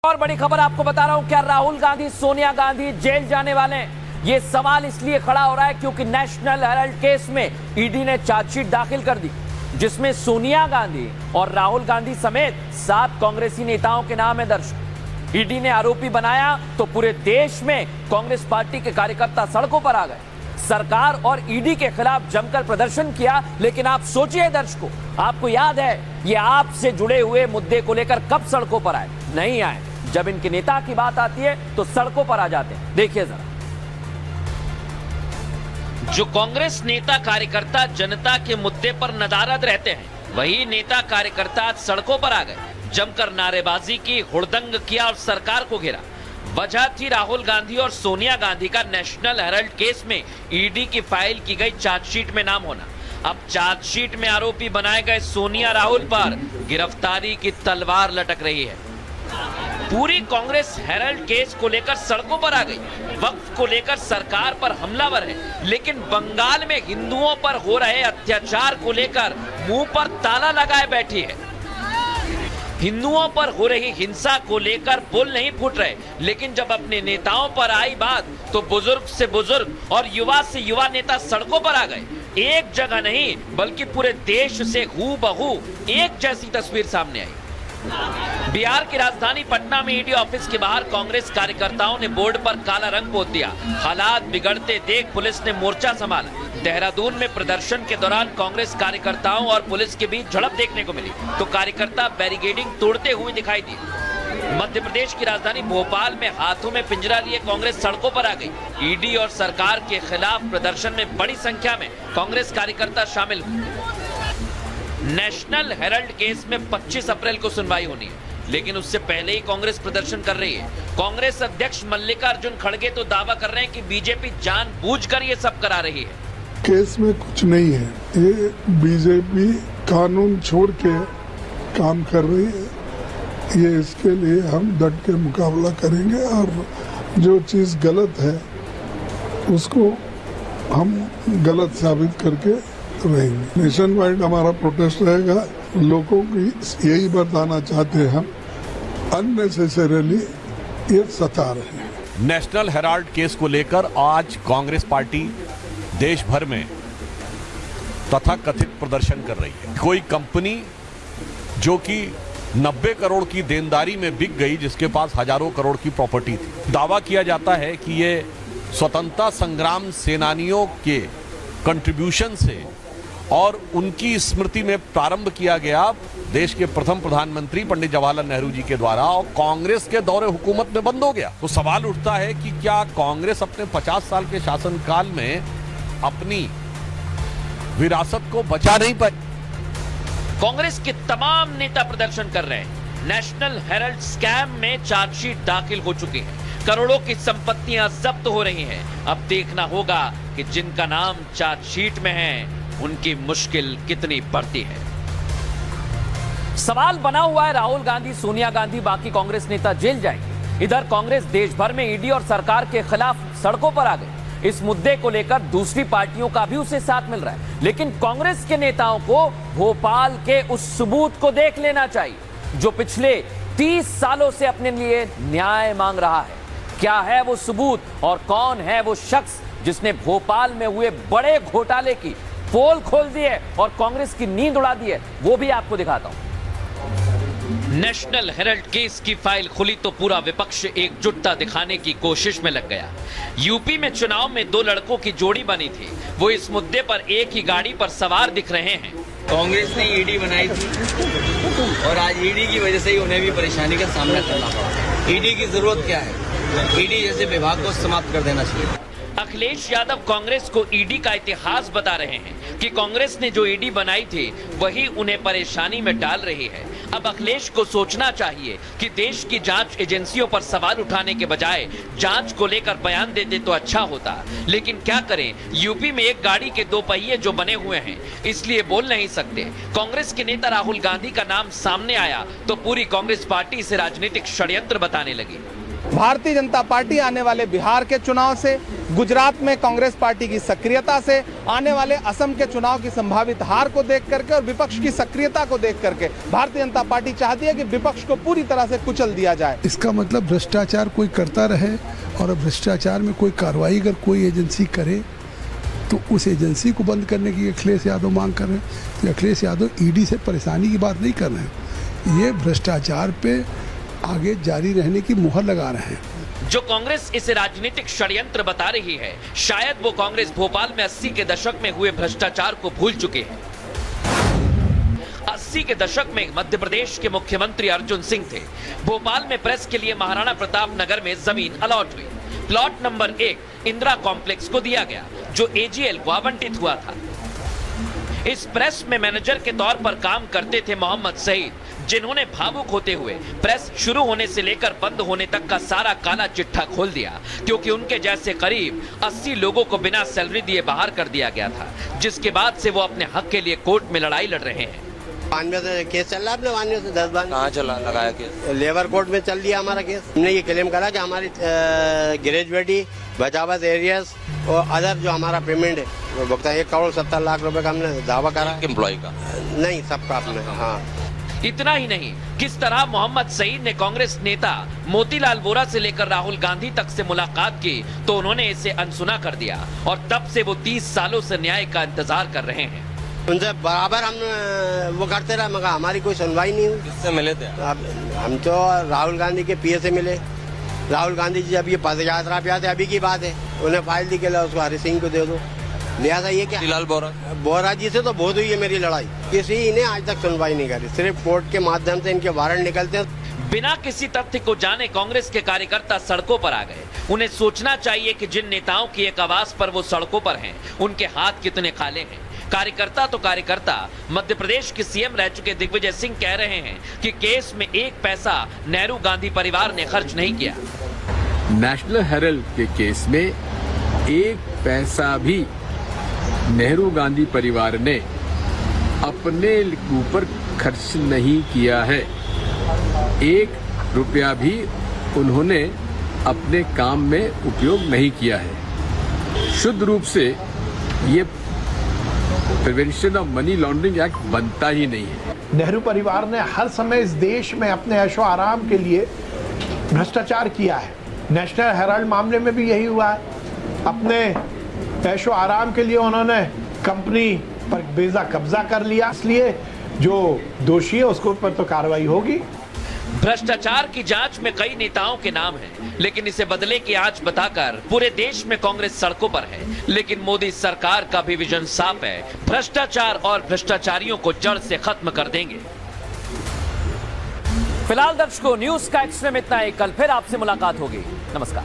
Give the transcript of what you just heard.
और बड़ी खबर आपको बता रहा हूं, क्या राहुल गांधी सोनिया गांधी जेल जाने वाले हैं? ये सवाल इसलिए खड़ा हो रहा है क्योंकि नेशनल हेराल्ड केस में ईडी ने चार्जशीट दाखिल कर दी, जिसमें सोनिया गांधी और राहुल गांधी समेत 7 कांग्रेसी नेताओं के नाम है दर्ज। ईडी ने आरोपी बनाया तो पूरे देश में कांग्रेस पार्टी के कार्यकर्ता सड़कों पर आ गए, सरकार और ईडी के खिलाफ जमकर प्रदर्शन किया। लेकिन आप सोचिए दर्शकों, आपको याद है ये आपसे जुड़े हुए मुद्दे को लेकर कब सड़कों पर आए? नहीं आए। जब इनके नेता की बात आती है तो सड़कों पर आ जाते हैं। देखिए जरा। जो कांग्रेस नेता कार्यकर्ता जनता के मुद्दे पर नदारद रहते हैं, वही नेता कार्यकर्ता आज सड़कों पर आ गए, जमकर नारेबाजी की, हुड़दंग किया और सरकार को घेरा। वजह थी राहुल गांधी और सोनिया गांधी का नेशनल हेराल्ड केस में ईडी की फाइल की गई चार्जशीट में नाम होना। अब चार्जशीट में आरोपी बनाए गए सोनिया राहुल पर गिरफ्तारी की तलवार लटक रही है। पूरी कांग्रेस हेराल्ड केस को लेकर सड़कों पर आ गई, वक्फ को लेकर सरकार पर हमलावर है, लेकिन बंगाल में हिंदुओं पर हो रहे अत्याचार को लेकर मुंह पर ताला लगाए बैठी है। हिंदुओं पर हो रही हिंसा को लेकर बोल नहीं फूट रहे, लेकिन जब अपने नेताओं पर आई बात तो बुजुर्ग से बुजुर्ग और युवा से युवा नेता सड़कों पर आ गए। एक जगह नहीं बल्कि पूरे देश से हूबहू एक जैसी तस्वीर सामने आई। बिहार की राजधानी पटना में ईडी ऑफिस के बाहर कांग्रेस कार्यकर्ताओं ने बोर्ड पर काला रंग पोत दिया। हालात बिगड़ते देख पुलिस ने मोर्चा संभाला। देहरादून में प्रदर्शन के दौरान कांग्रेस कार्यकर्ताओं और पुलिस के बीच झड़प देखने को मिली तो कार्यकर्ता बैरिकेडिंग तोड़ते हुए दिखाई दिए। मध्य प्रदेश की राजधानी भोपाल में हाथों में पिंजरा लिए कांग्रेस सड़कों पर आ गई। ईडी और सरकार के खिलाफ प्रदर्शन में बड़ी संख्या में कांग्रेस कार्यकर्ता शामिल हुए। नेशनल हेराल्ड केस में 25 अप्रैल को सुनवाई होनी है, लेकिन उससे पहले ही कांग्रेस प्रदर्शन कर रही है। कांग्रेस अध्यक्ष मल्लिकार्जुन खड़गे तो दावा कर रहे हैं कि बीजेपी जानबूझकर ये सब करा रही है। केस में कुछ नहीं है, ये बीजेपी कानून छोड़ के काम कर रही है। ये इसके लिए हम डट के मुकाबला करेंगे और जो चीज गलत है उसको हम गलत साबित करके रहेंगे। नेशन वाइड हमारा प्रोटेस्ट रहेगा। लोगों की यही बताना चाहते हैं, हम अननेसेसरीली ये सता रहे हैं। नेशनल हेराल्ड केस को लेकर आज कांग्रेस पार्टी देश भर में तथाकथित प्रदर्शन कर रही है। कोई कंपनी जो कि 90 करोड़ की देनदारी में बिक गई, जिसके पास हजारों करोड़ की प्रॉपर्टी थी, दावा किया जाता है कि ये स्वतंत्रता संग्राम सेनानियों के कंट्रीब्यूशन से और उनकी स्मृति में प्रारंभ किया गया देश के प्रथम प्रधानमंत्री पंडित जवाहरलाल नेहरू जी के द्वारा, और कांग्रेस के दौरे हुकूमत में बंद हो गया। तो सवाल उठता है कि क्या कांग्रेस अपने 50 साल के शासनकाल में अपनी विरासत को बचा नहीं पाई? कांग्रेस के तमाम नेता प्रदर्शन कर रहे हैं। नेशनल हेराल्ड स्कैम में चार्जशीट दाखिल हो चुकी है, करोड़ों की संपत्तियां जब्त हो रही हैं। अब देखना होगा कि जिनका नाम चार्जशीट में है उनकी मुश्किल कितनी बढ़ती है। सवाल बना हुआ है, राहुल गांधी, सोनिया गांधी, बाकी कांग्रेस नेता जेल जाएंगे। इधर कांग्रेस देश भर में ईडी और सरकार के खिलाफ सड़कों पर आ गई। इस मुद्दे को लेकर दूसरी पार्टियों का भी उसे साथ मिल रहा है, लेकिन कांग्रेस के नेताओं को भोपाल के उस सबूत को देख लेना चाहिए जो पिछले 30 सालों से अपने लिए न्याय मांग रहा है। क्या है वो सबूत और कौन है वो शख्स जिसने भोपाल में हुए बड़े घोटाले की पोल खोल दी है और कांग्रेस की नींद उड़ा दी है, वो भी आपको दिखाता हूं। नेशनल हेराल्ड केस की फाइल खुली तो पूरा विपक्ष एकजुटता दिखाने की कोशिश में लग गया। यूपी में चुनाव में 2 लड़कों की जोड़ी बनी थी, वो इस मुद्दे पर एक ही गाड़ी पर सवार दिख रहे हैं। कांग्रेस ने ईडी बनाई थी और आज ईडी की वजह से ही उन्हें भी परेशानी का सामना करना पड़ा। ईडी की जरूरत क्या है? ईडी जैसे विभाग को समाप्त कर देना चाहिए। अखिलेश यादव कांग्रेस को ईडी का इतिहास बता रहे हैं कि कांग्रेस ने जो ईडी बनाई थी वही उन्हें परेशानी में डाल रही है। अब अखिलेश को सोचना चाहिए कि देश की जांच एजेंसियों पर सवाल उठाने के बजाय जांच को लेकर बयान देते तो अच्छा होता, लेकिन क्या करें, यूपी में एक गाड़ी के 2 पहिए जो बने हुए हैं, इसलिए बोल नहीं सकते। कांग्रेस के नेता राहुल गांधी का नाम सामने आया तो पूरी कांग्रेस पार्टी इसे राजनीतिक षड्यंत्र बताने लगी। भारतीय जनता पार्टी आने वाले बिहार के चुनाव से, गुजरात में कांग्रेस पार्टी की सक्रियता से, आने वाले असम के चुनाव की संभावित हार को देख करके और विपक्ष की सक्रियता को देख करके भारतीय जनता पार्टी चाहती है कि विपक्ष को पूरी तरह से कुचल दिया जाए। इसका मतलब भ्रष्टाचार कोई करता रहे और भ्रष्टाचार में कोई कार्रवाई अगर कोई एजेंसी करे तो उस एजेंसी को बंद करने की अखिलेश यादव मांग कर रहे हैं। तो अखिलेश यादव ईडी से परेशानी की बात नहीं कर रहे हैं, ये भ्रष्टाचार पे आगे जारी रहने की मुहर लगा रहे हैं। जो कांग्रेस इसे राजनीतिक षड्यंत्र बता रही है, शायद वो कांग्रेस भोपाल में 80 के दशक में हुए भ्रष्टाचार को भूल चुके हैं। 80 के दशक में मध्य प्रदेश के मुख्यमंत्री अर्जुन सिंह थे। भोपाल में प्रेस के लिए महाराणा प्रताप नगर में जमीन अलॉट हुई। प्लॉट नंबर 1 इंदिरा कॉम्प्लेक्स को दिया गया, जो एजीएल को आवंटित हुआ था। इस प्रेस में मैनेजर के तौर पर काम करते थे मोहम्मद सईद, जिन्होंने भावुक होते हुए प्रेस शुरू होने से लेकर बंद होने तक का सारा काला चिट्ठा खोल दिया, क्योंकि उनके जैसे करीब 80 लोगों को बिना सैलरी दिए बाहर कर दिया गया था, जिसके बाद से वो अपने हक के लिए कोर्ट में लड़ाई लड़ रहे हैं। 92 से केस चल रहा है अपने 92 से 10 बार। कहाँ चला लगाया केस? लेबर कोर्ट में चल दिया हमारा केस। हमने ये क्लेम करा कि हमारी ग्रेजुएटी, बचावत एरियस और अदर जो हमारा पेमेंट है वो भुगतान 1 करोड़ 70 लाख रुपए का हमने दावा करा। एम्प्लॉय का नहीं, सबका अपने। हाँ, इतना ही नहीं, किस तरह मोहम्मद सईद ने कांग्रेस नेता मोतीलाल वोरा से लेकर राहुल गांधी तक से मुलाकात की तो उन्होंने इसे अनसुना कर दिया और तब से वो 30 सालों से न्याय का इंतजार कर रहे हैं। उनसे बराबर हम वो करते रहे, मगर हमारी कोई सुनवाई नहीं हुई। किससे मिले थे? हम तो राहुल गांधी के पीए से मिले। राहुल गांधी जी जब ये पद यात्रा पे आते, अभी की बात है, उन्हें फाइल दी के लिए उसको हरि सिंह को दे दो। लिहाजा ये क्या, मोतीलाल बोरा जी से तो बहुत हुई है मेरी लड़ाई, किसी ने आज तक सुनवाई नहीं करी। सिर्फ कोर्ट के माध्यम से इनके वारंट निकलते हैं। बिना किसी तथ्य को जाने कांग्रेस के कार्यकर्ता सड़कों पर आ गए। उन्हें सोचना चाहिए कि जिन नेताओं की एक आवाज पर वो सड़कों पर हैं, उनके हाथ कितने काले हैं। कार्यकर्ता तो कार्यकर्ता। मध्य प्रदेश के सीएम रह चुके दिग्विजय सिंह कह रहे हैं कि केस में 1 पैसा नेहरू गांधी परिवार ने खर्च नहीं किया। नेशनल हेरल्ड के केस में 1 पैसा भी नेहरू गांधी परिवार ने अपने ऊपर खर्च नहीं किया है। 1 रुपया भी उन्होंने अपने काम में उपयोग नहीं किया है। शुद्ध रूप से ये prevention of money laundering act बनता ही नहीं है। नेहरू परिवार ने हर समय इस देश में अपने ऐशो आराम के लिए भ्रष्टाचार किया है। नेशनल हेराल्ड मामले में भी यही हुआ है। अपने ऐशो आराम के लिए उन्होंने कंपनी पर बेजा कब्जा कर लिया, इसलिए जो दोषी है उसके ऊपर तो कार्रवाई होगी। भ्रष्टाचार की जांच में कई नेताओं के नाम हैं, लेकिन इसे बदले की आंच बताकर पूरे देश में कांग्रेस सड़कों पर है। लेकिन मोदी सरकार का भी विजन साफ है, भ्रष्टाचार और भ्रष्टाचारियों को जड़ से खत्म कर देंगे। फिलहाल दर्शकों, न्यूज का एक्स्ट्रा में इतना ही। कल फिर आपसे मुलाकात होगी। नमस्कार।